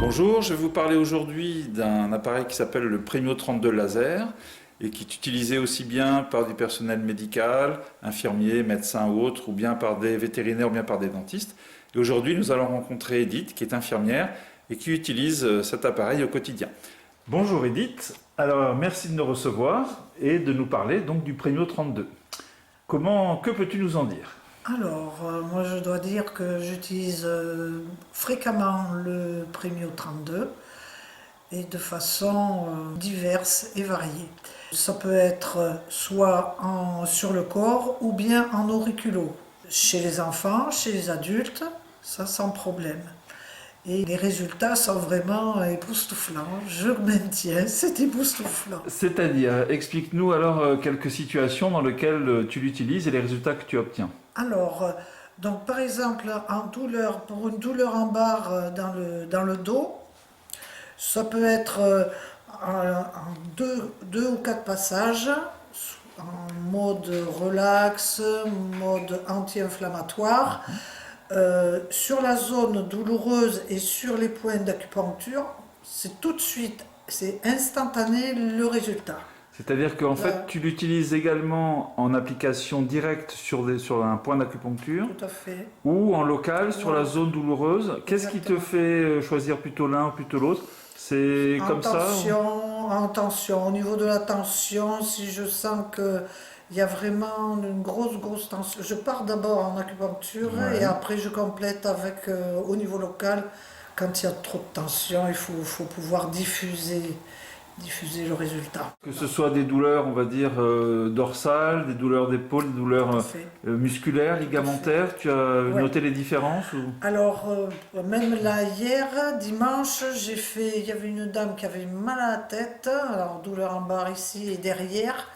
Bonjour, je vais vous parler aujourd'hui d'un appareil qui s'appelle le Premio 32 laser et qui est utilisé aussi bien par du personnel médical, infirmiers, médecins ou autres, ou bien par des vétérinaires ou bien par des dentistes. Et aujourd'hui, nous allons rencontrer Edith, qui est infirmière et qui utilise cet appareil au quotidien. Bonjour Edith, alors merci de nous recevoir et de nous parler donc du Premio 32. Que peux-tu nous en dire? Alors, moi je dois dire que j'utilise fréquemment le Premio 32 et de façon diverse et variée. Ça peut être soit sur le corps ou bien en auriculo. Chez les enfants, chez les adultes, ça sans problème. Et les résultats sont vraiment époustouflants. Je le maintiens, c'est époustouflant. C'est-à-dire, explique-nous alors quelques situations dans lesquelles tu l'utilises et les résultats que tu obtiens. Alors, donc par exemple, pour une douleur en barre dans le dos, ça peut être en deux ou quatre passages, en mode relax, mode anti-inflammatoire. Sur la zone douloureuse et sur les points d'acupuncture, c'est tout de suite, c'est instantané le résultat. C'est-à-dire qu'en fait, tu l'utilises également en application directe sur un point d'acupuncture Tout à fait. ou en local sur la zone douloureuse. Qu'est-ce qui te fait choisir plutôt l'un ou plutôt l'autre? C'est comme ça? En tension, au niveau de la tension, si je sens que il y a vraiment une grosse tension, je pars d'abord en acupuncture et après je complète avec au niveau local. Quand il y a trop de tension, il faut pouvoir diffuser le résultat. Que ce soit des douleurs, on va dire, dorsales, des douleurs d'épaule, des douleurs musculaires, ligamentaires, tu as noté les différences ou... Alors, même là, hier, dimanche, il y avait une dame qui avait mal à la tête, alors douleur en barre ici et derrière.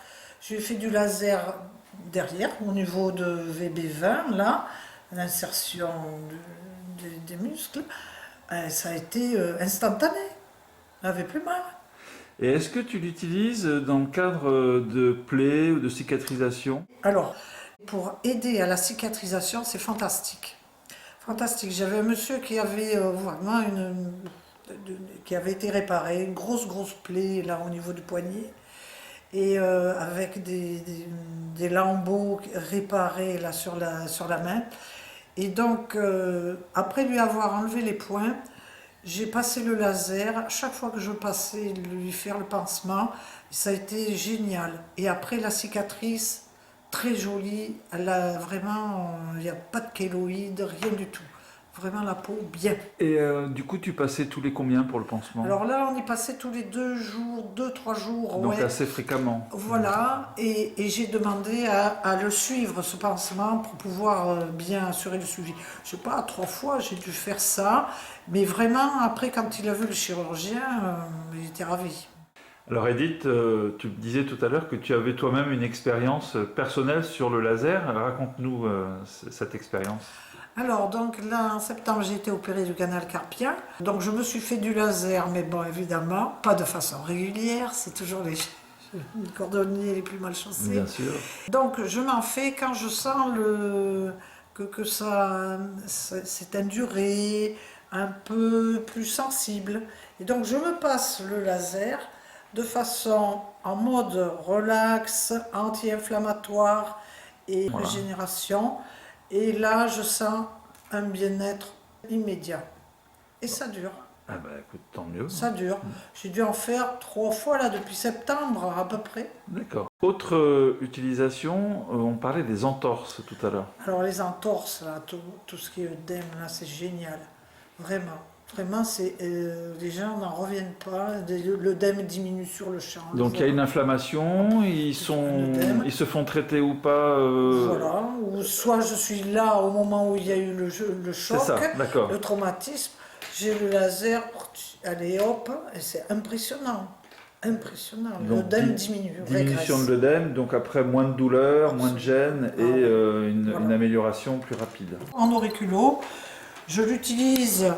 J'ai fait du laser derrière, au niveau de VB20, là, l'insertion des muscles. Ça a été instantané, elle n'avait plus mal. Et est-ce que tu l'utilises dans le cadre de plaies ou de cicatrisation? Alors, pour aider à la cicatrisation, c'est fantastique. Fantastique. J'avais un monsieur qui avait vraiment qui avait été réparé, une grosse plaie là au niveau du poignet, et avec des lambeaux réparés là sur la main. Et donc, après lui avoir enlevé les points, j'ai passé le laser. Chaque fois que je passais lui faire le pansement, ça a été génial. Et après, la cicatrice, très jolie. Elle a vraiment, il n'y a pas de kéloïdes, rien du tout. Vraiment la peau bien. Et du coup, tu passais tous les combien pour le pansement? Alors là, on y passait tous les 2-3 jours. Donc assez fréquemment. Voilà, et j'ai demandé à le suivre, ce pansement, pour pouvoir bien assurer le suivi. Je sais pas, 3 fois, j'ai dû faire ça, mais vraiment, après, quand il a vu le chirurgien, il était ravi. Alors Edith, tu me disais tout à l'heure que tu avais toi-même une expérience personnelle sur le laser. Raconte-nous cette expérience. Alors, donc là, en septembre, j'ai été opérée du canal carpien. Donc, je me suis fait du laser, mais bon, évidemment, pas de façon régulière. C'est toujours les cordonniers les plus mal chaussés. Bien sûr. Donc, je m'en fais quand je sens que ça c'est induré, un peu plus sensible. Et donc, je me passe le laser de façon en mode relax, anti-inflammatoire et régénération. Et là, je sens un bien-être immédiat. Et ça dure. Ah bah écoute, tant mieux. Ça dure. J'ai dû en faire 3 fois là depuis septembre à peu près. D'accord. Autre utilisation, on parlait des entorses tout à l'heure. Alors les entorses, là, tout ce qui est œdème, là, c'est génial. Vraiment. Vraiment, les gens n'en reviennent pas. L'œdème diminue sur le champ. Donc il y a une inflammation, ils se font traiter ou pas Voilà. Ou soit je suis là au moment où il y a eu le choc, ça, le traumatisme. J'ai le laser, allez hop, et c'est impressionnant. Impressionnant. L'œdème diminue. Diminution de l'œdème, donc après moins de douleur, moins de gêne et une amélioration plus rapide. En auriculo, je l'utilise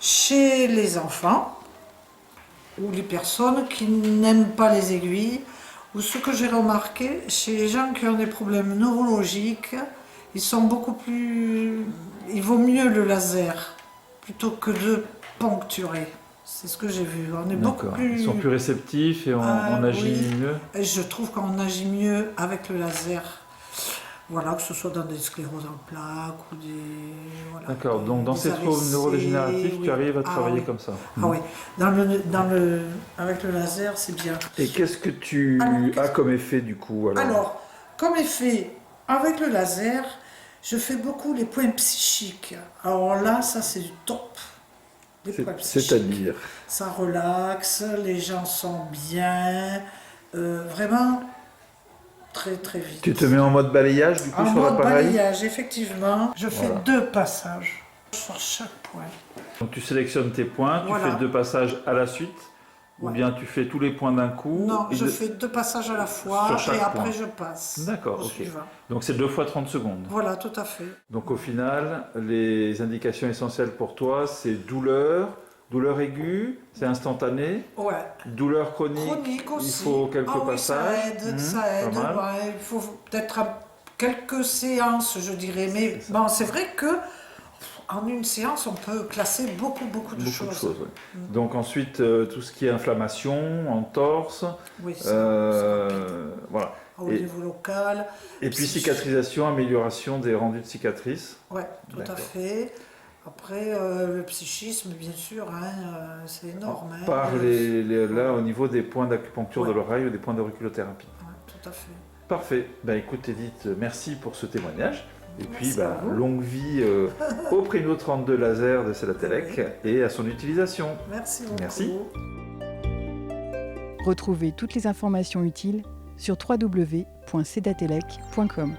chez les enfants ou les personnes qui n'aiment pas les aiguilles, ou ce que j'ai remarqué chez les gens qui ont des problèmes neurologiques, il vaut mieux le laser plutôt que de poncturer. C'est ce que j'ai vu. On est beaucoup D'accord. plus... Ils sont plus réceptifs et on agit oui. mieux. Et je trouve qu'on agit mieux avec le laser. Voilà, que ce soit dans des scléroses en plaques ou des... Voilà, D'accord, donc dans des ces troubles AVC, neurodégénératifs, oui. tu arrives à travailler oui. comme ça. Ah oui, avec le laser, c'est bien. Et qu'est-ce que tu as comme effet du coup Alors, comme effet, avec le laser, je fais beaucoup les points psychiques. Alors là, ça c'est du top. Les points psychiques. C'est-à-dire Ça relaxe, les gens sont bien, vraiment très très vite. Tu te mets en mode balayage du coup En sur mode l'appareil. balayage, effectivement. Je fais Voilà. 2 passages sur chaque point. Donc tu sélectionnes tes points, Voilà. tu fais 2 passages à la suite, ou Ouais. bien tu fais tous les points d'un coup. Non, et je fais 2 passages à la fois sur chaque et après point. je passe. D'accord, au ok. suivant. Donc c'est 2 fois 30 secondes. Voilà, tout à fait. Donc au final, les indications essentielles pour toi, c'est douleur aiguë, c'est instantané, Ouais. douleur chronique, Chronique aussi. il faut quelques oui, passages. Ça aide. Pas mal. Ouais, il faut peut-être quelques séances, je dirais. Mais C'est ça. bon, c'est vrai que en une séance, on peut classer beaucoup de choses. Ouais. Donc ensuite, tout ce qui est inflammation, entorse, Oui, ça, c'est rapide. voilà. Au niveau local. Et puis cicatrisation, amélioration des rendus de cicatrices. Ouais, tout à D'accord. fait. Après, le psychisme, bien sûr, c'est énorme. Hein. Par là, au niveau des points d'acupuncture de l'oreille ou des points d'auriculothérapie. Ouais, tout à fait. Parfait. Ben, écoute Edith, merci pour ce témoignage. Et puis, Merci à vous. longue vie au Premio 32 laser de Sedatelec et à son utilisation. Merci beaucoup. Merci. Retrouvez toutes les informations utiles sur www.sedatelec.com.